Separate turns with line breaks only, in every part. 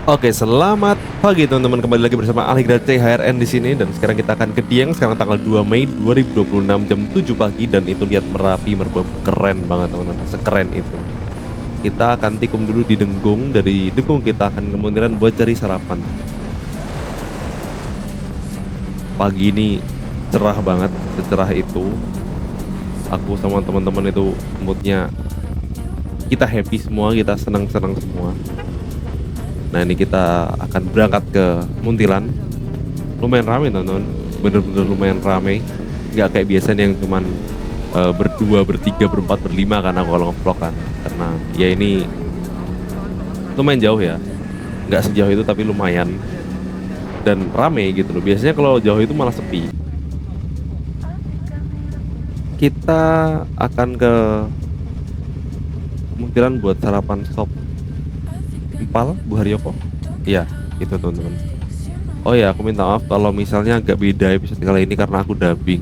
Oke, selamat pagi teman-teman. Kembali lagi bersama Aligra CHRN di sini dan sekarang kita akan ke Dieng sekarang tanggal 2 Mei 2026 jam 7 pagi dan itu lihat Merapi Merbau keren banget teman-teman. Sekeren itu. Kita akan tikung dulu di Denggung, dari Denggung kita akan kemudian buat cari sarapan. Pagi ini cerah banget, secerah itu. Aku sama teman-teman itu moodnya kita happy semua, kita senang-senang semua. Nah ini kita akan berangkat ke Muntilan. Lumayan rame teman-teman, bener-bener lumayan rame. Nggak kayak biasanya yang cuman berdua, bertiga, berempat, berlima kan aku kalau nge-vlog kan. Karena ya ini lumayan jauh ya, nggak sejauh itu tapi lumayan dan rame gitu loh. Biasanya kalau jauh itu malah sepi. Kita akan ke Muntilan buat sarapan sop empal Bu Haryoko. Iya, itu teman-teman. Oh ya, aku minta maaf kalau misalnya agak beda episode kali ini karena aku dubbing.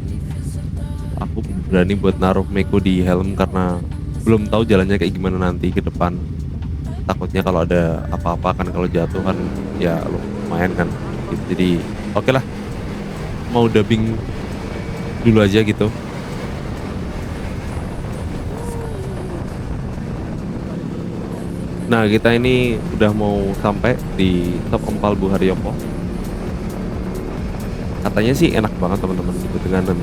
Aku berani buat naruh Meko di helm karena belum tahu jalannya kayak gimana nanti ke depan. Takutnya kalau ada apa-apa kan, kalau jatuh kan ya lumayan kan. Gitu. Jadi oke lah, mau dubbing dulu aja gitu. Nah kita ini udah mau sampai di Top Empal Bu Haryoko. Katanya sih enak banget teman-teman gitu dengan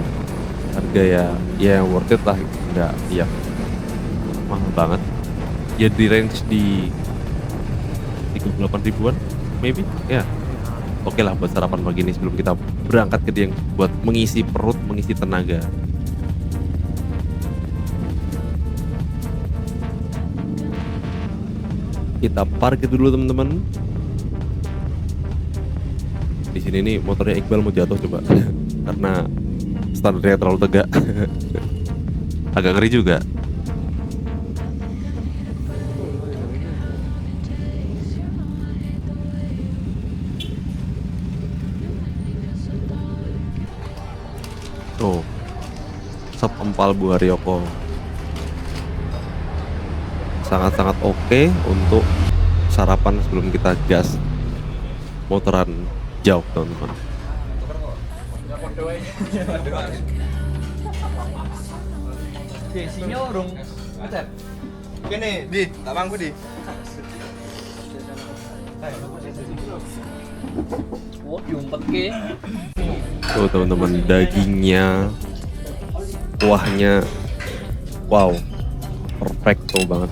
harga ya worth it lah, nggak ya mahal banget ya, di range di 38 ribuan maybe ya. Oke lah buat sarapan pagi ini sebelum kita berangkat ke Dieng buat mengisi perut, mengisi tenaga. Kita parkir dulu teman-teman. Di sini nih motornya Iqbal mau jatuh coba karena standarnya terlalu tegak. Agak ngeri juga. Tuh, sop empal Bu Haryoko sangat-sangat oke untuk sarapan sebelum kita gas motoran jauh teman-teman.
Desinya urung ngecat.
Gini, di, tak bangku di.
Oh, diumpet ke.
Tuh teman-teman, dagingnya, kuahnya, wow, perfecto banget.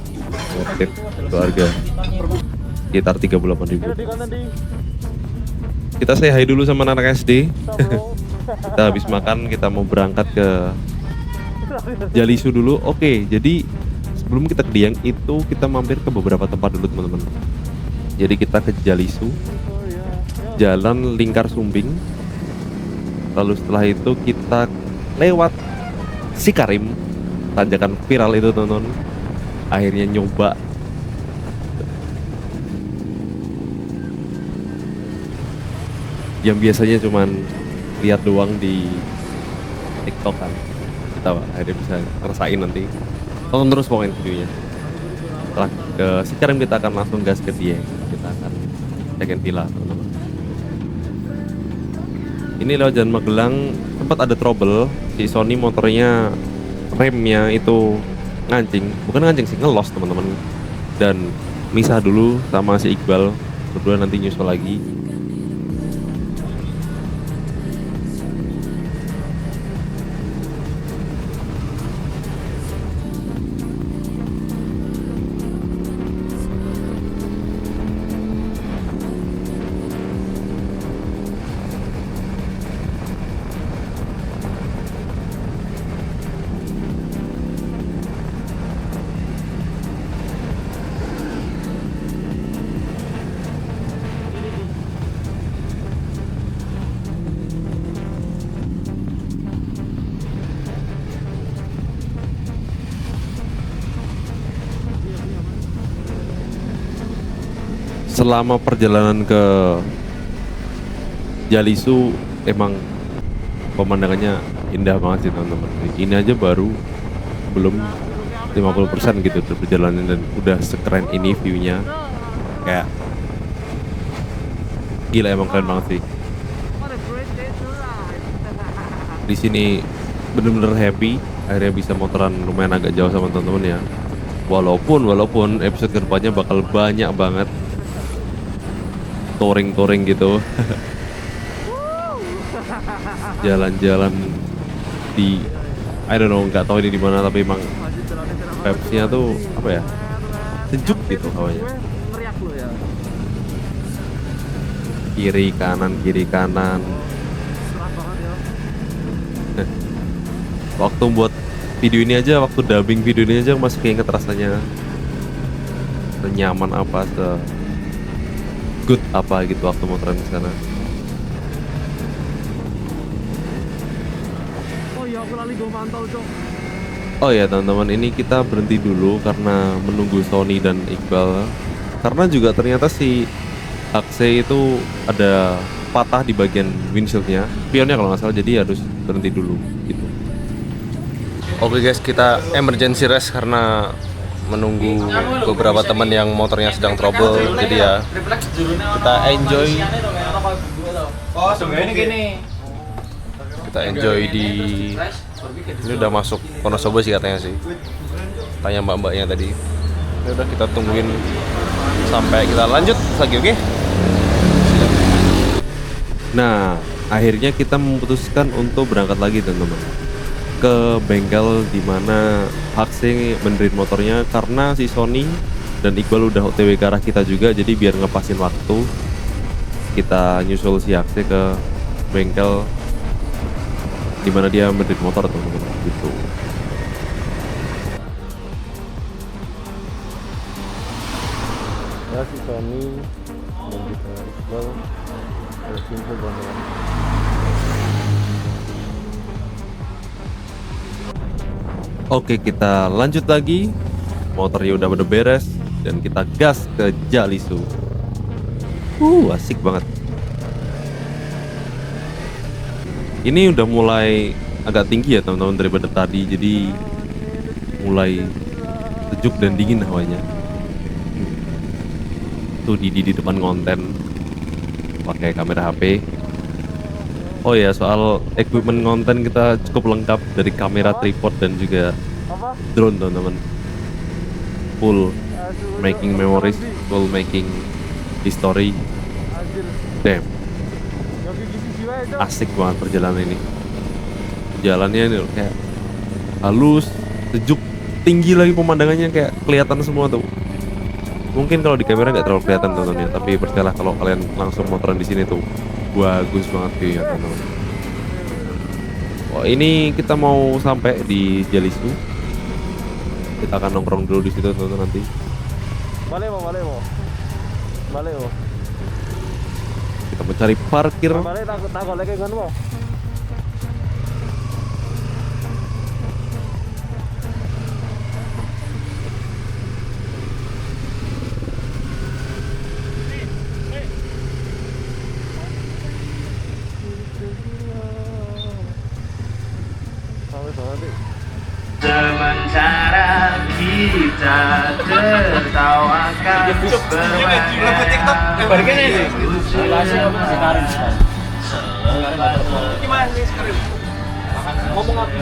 Worth it, itu harga sekitar 38.000. Kita say hi dulu sama anak SD. Kita habis makan, kita mau berangkat ke Jalisu dulu. Oke, jadi sebelum kita ke Dieng itu kita mampir ke beberapa tempat dulu teman-teman. Jadi kita ke Jalisu, Jalan Lingkar Sumbing. Lalu setelah itu kita lewat Sikarim, tanjakan viral itu teman-teman. Akhirnya nyoba yang biasanya cuman lihat doang di TikTok kan, kita akhirnya bisa ngerasain. Nanti tonton terus pokoknya videonya. Setelah ke Sikarim kita akan langsung gas ke Dieng. Kita akan check-in villa teman-teman. Ini lewat Jalan Magelang sempat ada trouble, si Sony motornya remnya itu bukan ngancing sih, ngelos teman-teman, dan misah dulu sama si Iqbal, berdua nanti nyusul lagi. Selama perjalanan ke Jalisu emang pemandangannya indah banget sih teman-teman. Ini aja baru belum 50% gitu dari perjalanan dan udah sekeren ini viewnya. Kayak Gila emang keren banget sih. Di sini bener-bener happy akhirnya bisa motoran lumayan agak jauh sama teman-teman ya. Walaupun episode kedepannya bakal banyak banget touring gitu. Jalan-jalan di I don't know, nggak tahu ini di mana, tapi emang vibes-nya tuh apa ya, sejuk gitu hawanya. Kiri kanan. Waktu buat video ini aja, waktu dubbing video ini aja masih keinget rasanya senyaman apa, se good apa gitu waktu motoran di sana. Oh ya teman-teman, ini kita berhenti dulu karena menunggu Sony dan Iqbal. Karena juga ternyata si Axe itu ada patah di bagian windshieldnya, spionnya kalau nggak salah, jadi harus berhenti dulu gitu. Oke guys, kita emergency rest karena menunggu beberapa teman yang motornya sedang trouble. Jadi ya kita enjoy.
Oh, sebenarnya gini.
Kita enjoy di ini udah masuk Wonosobo sih katanya sih. Tanya mbak-mbaknya tadi. Ya udah kita tungguin sampai kita lanjut lagi, oke? Nah, akhirnya kita memutuskan untuk berangkat lagi teman-teman ke bengkel dimana Axe benerin motornya karena si Sony dan Iqbal udah OTW ke arah kita juga, jadi biar ngepasin waktu kita nyusul si Axe ke bengkel dimana dia benerin motor teman-teman gitu. Ya si Sony dan juga Iqbal simpel banget. Oke, kita lanjut lagi. Motornya udah bener beres dan kita gas ke Jalisu. Asik banget. Ini udah mulai agak tinggi ya teman-teman daripada tadi, jadi mulai sejuk dan dingin hawanya. Tuh di depan konten pakai kamera HP. Oh ya, soal equipment konten kita cukup lengkap dari kamera, tripod dan juga drone teman-teman. Full making memories, full making history. Damn, asik banget perjalanan ini. Jalannya ini kayak halus, sejuk, tinggi lagi pemandangannya, kayak kelihatan semua tuh. Mungkin kalau di kamera nggak terlalu kelihatan teman-teman ya, tapi percayalah kalau kalian langsung motoran di sini tuh bagus banget view ya teman-teman. Oh, ini kita mau sampai di Jalisu. Kita akan nongkrong dulu di situ teman-teman nanti.
Vale.
Kita mencari parkir.
Vale, takut lagi kan mo.
Sementara kita tertawakan
Balikin ini. Gimana sih sekarang? Ngomong apa?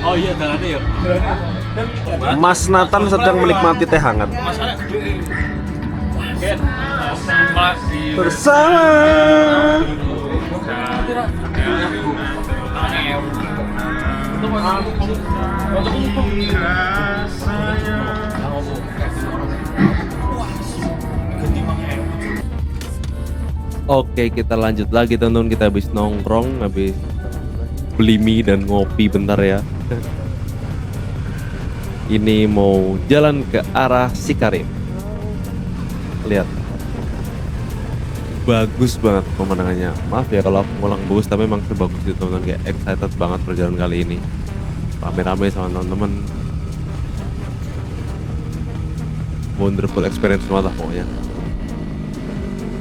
Oh iya, jalannya ya.
Mas Nathan sedang menikmati teh hangat bersama. Oke, kita lanjut lagi teman-teman. Kita habis nongkrong, habis beli mie dan ngopi bentar ya. Ini mau jalan ke arah Sikarim. Lihat, bagus banget pemandangannya. Maaf ya kalau aku ngulang bagus, tapi memang sebagus itu teman-teman. Kayak excited banget perjalanan kali ini, rame-rame sama teman-teman. Wonderful experience banget lah pokoknya.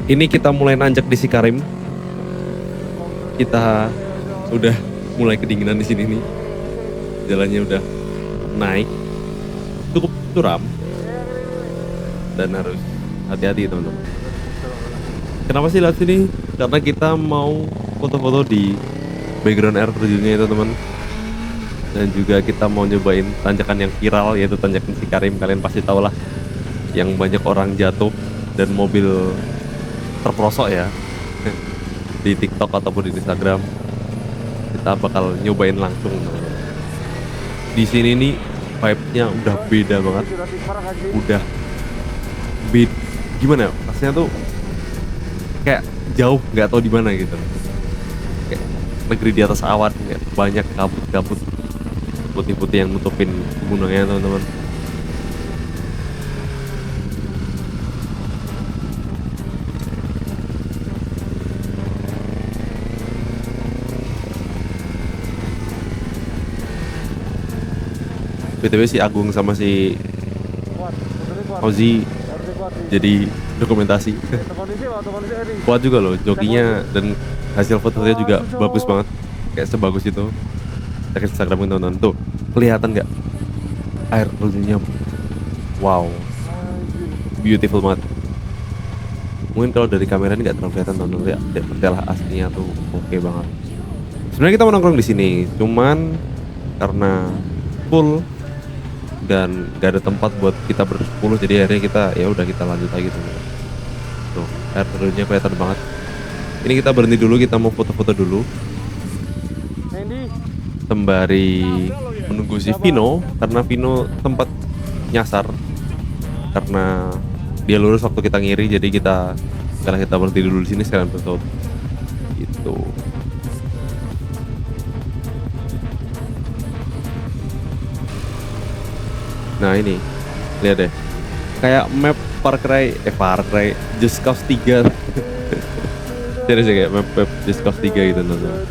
Ini kita mulai nanjak di Sikarim. Kita udah mulai kedinginan di sini nih. Jalannya udah naik, cukup curam. dan harus hati-hati teman-teman. Kenapa sih lihat sini? Karena kita mau foto-foto di background air terjunnya itu teman. Dan juga kita mau nyobain tanjakan yang viral, yaitu tanjakan Cikarim. Kalian pasti tahu lah, yang banyak orang jatuh dan mobil terperosok ya di TikTok ataupun di Instagram. Kita bakal nyobain langsung. Di sini nih vibe-nya udah beda banget, udah beda. Gimana ya? Rasanya tuh kayak jauh, nggak tahu di mana gitu. Kayak negeri di atas awan, kayak banyak kabut-kabut putih-putih yang nutupin gunungnya teman-teman. BTW si Agung sama si
Kuat, motornya kuat.
Ozi
Harusnya kuat sih.
jadi dokumentasi.
Kondisi waktu kondisi ini.
Kuat juga loh jokinya, dan hasil fotonya juga bagus banget, kayak sebagus itu. Cek Instagram teman-teman, tuh kelihatan nggak air terjunnya? Wow, beautiful banget. Mungkin kalau dari kamera ini nggak terlalu kelihatan teman-teman, ya percayalah aslinya tuh oke banget. Sebenarnya kita mau nongkrong di sini, cuman karena full dan nggak ada tempat buat kita bersepuluh, jadi akhirnya kita ya udah kita lanjut lagi tuh. Tuh air terjunnya kelihatan banget. Ini kita berhenti dulu, kita mau foto-foto dulu
Andy,
sembari menunggu si Vino, karena Vino tempat nyasar karena dia lurus waktu kita ngiri, jadi karena kita berhenti dulu di sini sekalian foto gitu. Nah ini lihat deh, kayak map Far Cry Just Cause 3 serius ya, kayak map Just Cause 3 gitu teman-teman.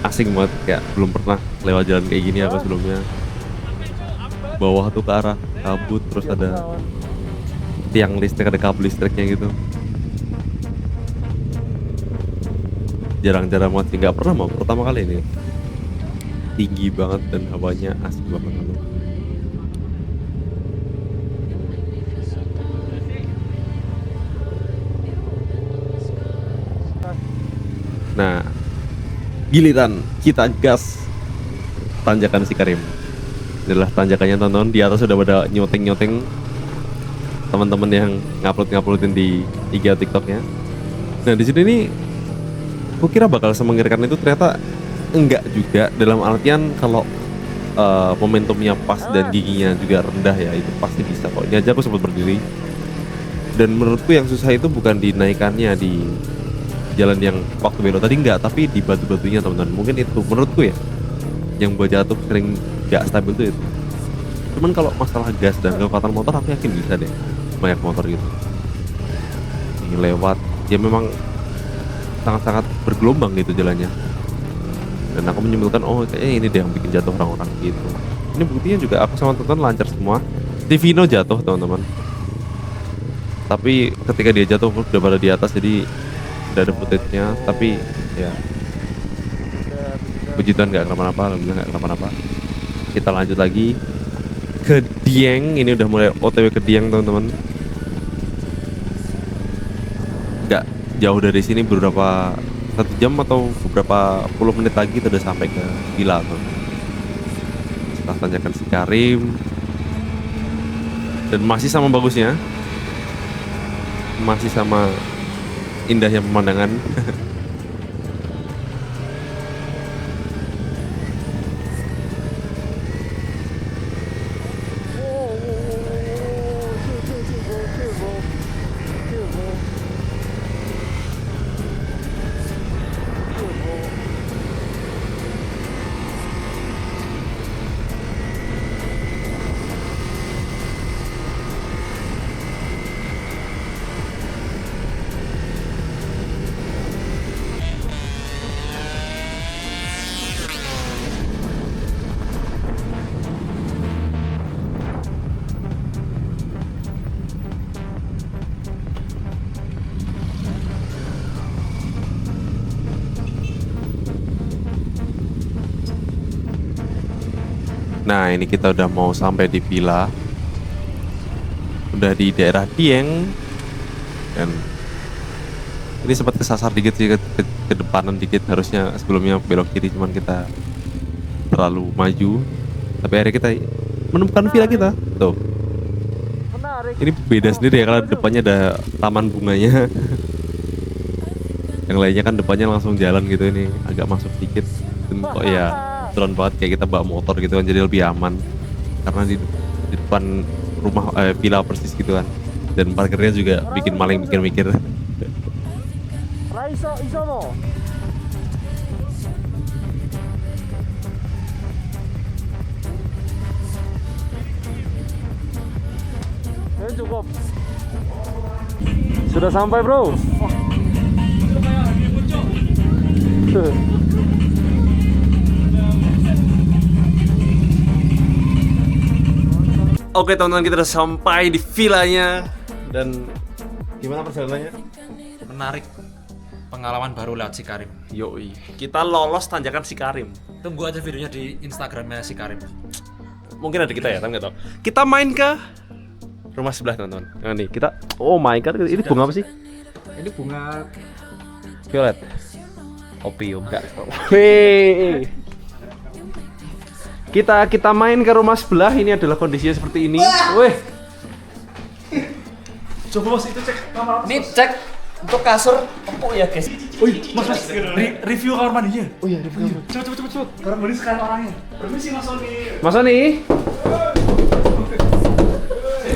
Asing banget, kayak belum pernah lewat jalan kayak gini aku sebelumnya. Bawah tuh ke arah kabut, terus ada tiang listrik, ada kabel listriknya gitu. Jarang-jarang banget sih, nggak pernah, mau pertama kali ini. Tinggi banget dan hawanya asik banget. Nah, giliran kita gas tanjakan Cikarim. Inilah tanjakannya teman-teman. Di atas sudah pada nyoteng teman-teman yang nguploadin di IG TikToknya. Nah di sini nih, aku kira bakal semengerikan itu, ternyata enggak juga. Dalam artian kalau momentumnya pas dan giginya juga rendah ya, itu pasti bisa kok. Ini aja aku sempat berdiri. Dan menurutku yang susah itu bukan dinaikannya di jalan yang waktu belok tadi, enggak, tapi di batu-batunya teman-teman. Mungkin itu menurutku ya yang buat jatuh sering nggak stabil tuh itu. Cuman kalau masalah gas dan kecepatan motor, aku yakin bisa deh, banyak motor gitu ini lewat ya, memang sangat-sangat bergelombang gitu jalannya. Dan aku menyimpulkan, oh kayaknya ini deh yang bikin jatuh orang-orang gitu. Ini buktinya juga aku sama teman-teman lancar semua. Vino jatuh teman-teman, tapi ketika dia jatuh udah pada di atas, jadi udah ada footage-nya. Tapi ya puji Tuhan nggak kenapa-napa, alhamdulillah nggak kenapa-napa. Kita lanjut lagi ke Dieng. Ini udah mulai OTW ke Dieng teman-teman. Nggak jauh dari sini, beberapa 1 jam atau beberapa puluh menit lagi kita udah sampai ke villa tuh. Setelah tanjakan Cikarim, dan masih sama bagusnya, masih sama indahnya pemandangan. Nah ini kita udah mau sampai di villa. udah di daerah Dieng, dan ini sempat kesasar dikit sih ke depanan dikit, harusnya sebelumnya belok kiri cuman kita terlalu maju, tapi akhirnya kita menemukan villa kita tuh.
Menarik.
Ini beda sendiri ya karena depannya ada taman bunganya. Yang lainnya kan depannya langsung jalan gitu, ini agak masuk dikit dan kok ya drone banget kayak kita bawa motor gitu kan, jadi lebih aman karena di depan rumah villa persis gitu kan, dan parkirnya juga bikin maling mikir-mikir.
Raiso iso mo. Cukup. Sudah sampai, bro.
Oke teman-teman, kita udah sampai di villanya. Dan gimana perjalanannya?
Menarik. Pengalaman baru lewat si Karim.
Yoi, kita lolos tanjakan si Karim.
Tunggu aja videonya di Instagramnya si Karim.
Mungkin ada kita ya, tapi nggak tahu. Kita main ke rumah sebelah teman-teman. Nah, nih kita, oh my god, ini bunga apa sih?
Ini bunga
Violet. Opium. Enggak. Wih. Kita main ke rumah sebelah. Ini adalah kondisinya seperti ini. Wih.
Coba Mas itu cek kamar.
ini cek untuk kasur empuk ya guys.
Mas, review kamar mandinya.
Oh iya, review.
Cepet. Kamar mandi sekarang orangnya. Permisi Mas Sony.
Mas Sony.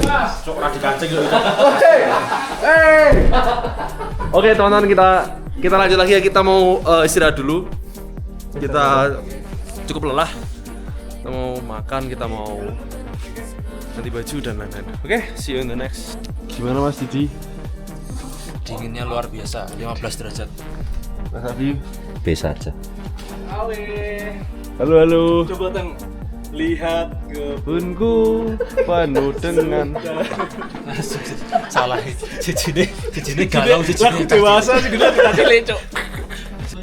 Mas, cok ora dikancing lho.
Oke teman-teman, kita lanjut lagi ya. Kita mau istirahat dulu. Kita cukup lelah. Kita mau makan, kita mau ganti baju dan lain-lain. Oke, see you in the next. Gimana Mas Didi?
Dinginnya luar biasa, 15 derajat.
Mas Habib?
Bisa aja.
Halo.
Coba teng lihat
Kebunku penuh dengan
salah. Cicine galau cicine. Dewasa sih gede tadi cok.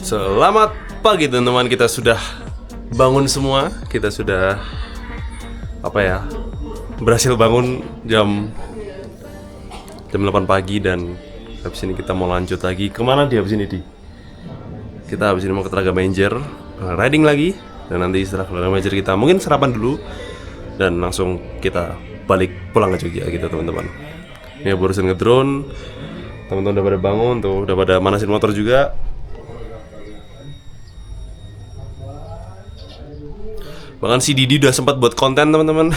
Selamat pagi teman-teman, kita sudah bangun semua. Kita sudah berhasil bangun jam 8 pagi, dan habis ini kita mau lanjut lagi. Kemana dia habis ini Di? Kita habis ini mau ke Telaga Menjer, riding lagi, dan nanti setelah Telaga Menjer kita mungkin sarapan dulu dan langsung kita balik pulang ke Jogja gitu teman-teman. Ini barusan ngedrone, teman-teman udah pada bangun tuh, udah pada manasin motor juga. Bahkan si Didi udah sempat buat konten teman-teman.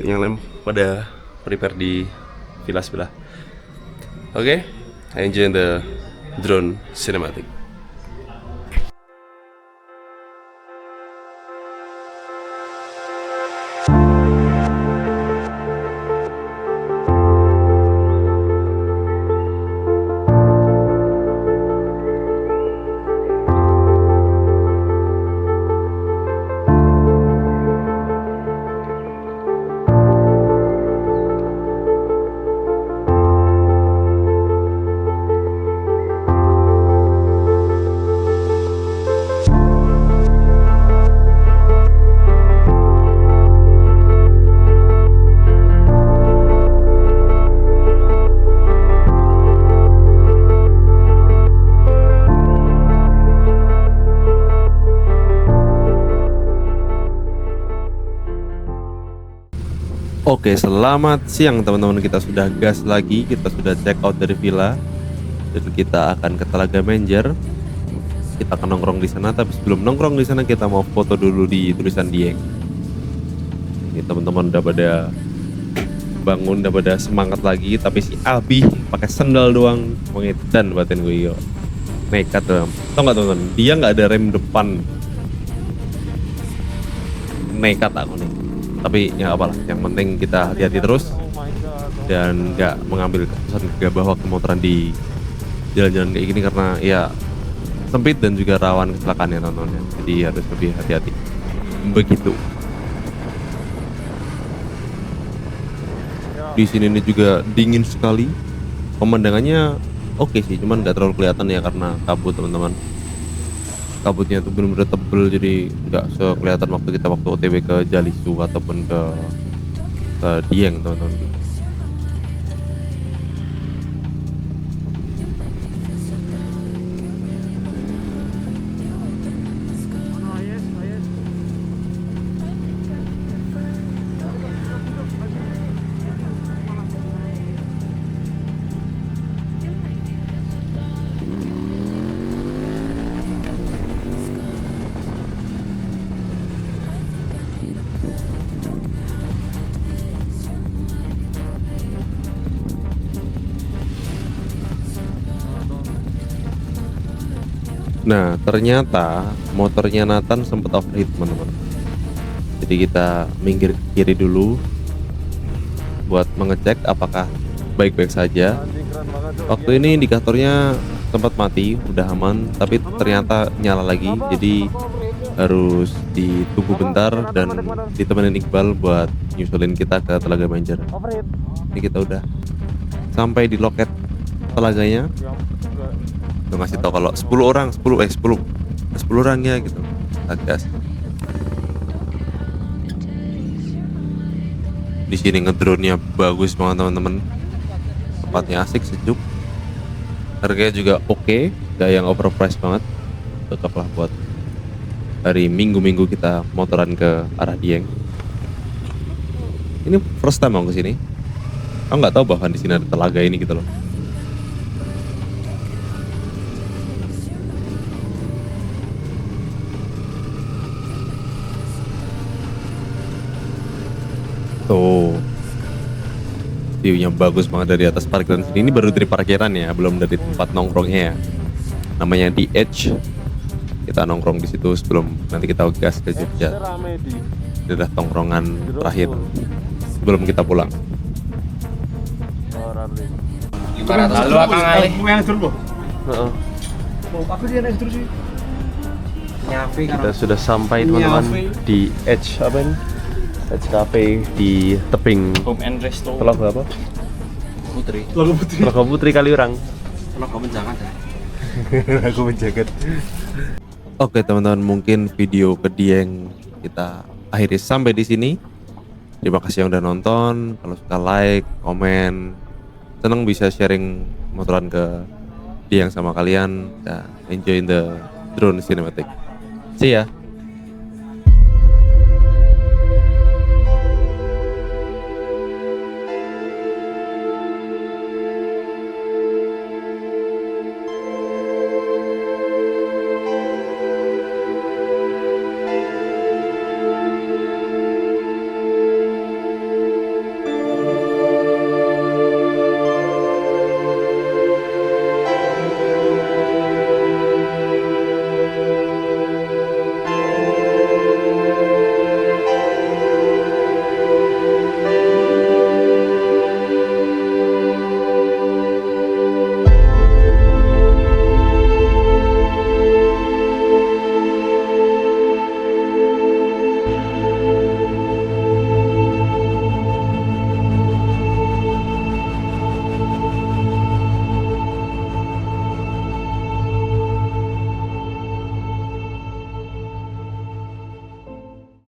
Yang lain pada prepare di villa sebelah. Oke, I enjoy the drone cinematic. Oke, selamat siang teman-teman. Kita sudah gas lagi, kita sudah check out dari villa dan kita akan ke Telaga Menjer. Kita akan nongkrong di sana, tapi sebelum nongkrong di sana kita mau foto dulu di tulisan Dieng. Ini teman-teman udah pada bangun, udah pada semangat lagi, tapi si Abi pakai sendal doang, mengedan batin gue yo. Nekat tuh. Tau nggak teman-teman? Dia nggak ada rem depan. Nekat aku nih. Tapi ya apalah, yang penting kita hati-hati terus dan nggak mengambil keputusan gegabah waktu motoran di jalan-jalan kayak gini, karena ya sempit dan juga rawan kecelakaan ya teman-teman. Jadi harus lebih hati-hati. Begitu. Di sini ini juga dingin sekali. Pemandangannya oke sih, cuman nggak terlalu kelihatan ya karena kabut teman-teman. Kabutnya tuh bener-bener tebel, jadi nggak sekelihatan waktu OTW ke Jalisu ataupun ke ke Dieng teman-teman. Nah, ternyata motornya Nathan sempat overheat teman-teman. Jadi kita minggir ke kiri dulu buat mengecek apakah baik-baik saja.
Anjing keren banget tuh.
Waktu ini indikatornya sempat mati, udah aman, tapi ternyata nyala lagi. Jadi harus ditunggu bentar dan ditemenin Iqbal buat nyusulin kita ke Telaga Banjar.
Overheat.
Ini kita udah sampai di loket telaganya.
Yang enggak.
Udah ngasih tau kalau 10 orang, 10 orang ya gitu. Gas. Di sini ngedrone-nya bagus banget teman-teman. Tempatnya asik, sejuk. Harganya juga oke, gak yang overpriced banget. Cocok lah buat hari Minggu-minggu kita motoran ke arah Dieng. Ini first time aku kesini. Aku nggak tahu bahkan di sini ada telaga ini gitu loh. Tuh, view-nya bagus banget dari atas parkiran sini. Ini baru dari parkiran ya, belum dari tempat nongkrongnya ya. Namanya The Edge. Kita nongkrong di situ sebelum nanti kita gas ke Jogja.
Rame di
Ini adalah tongkrongan terakhir sebelum kita pulang.
orang ring.
Lalu Akang Ale.
Mau yang dulu,
Heeh.
aku dia naik terus sih. Nyapi
Kita sudah sampai teman-teman di Edge apa ini? Edge Cafe di tebing
Home and Resto
Telaga apa?
Putri.
Telaga Putri Kaliurang.
Telaga Menjangan ya.
Aku menjaga.
Oke teman-teman, mungkin video ke Dieng kita akhiri sampai di sini. Terima kasih yang udah nonton. Kalau suka like, komen, seneng bisa sharing motoran ke Dieng sama kalian. Enjoy the drone cinematic. See ya.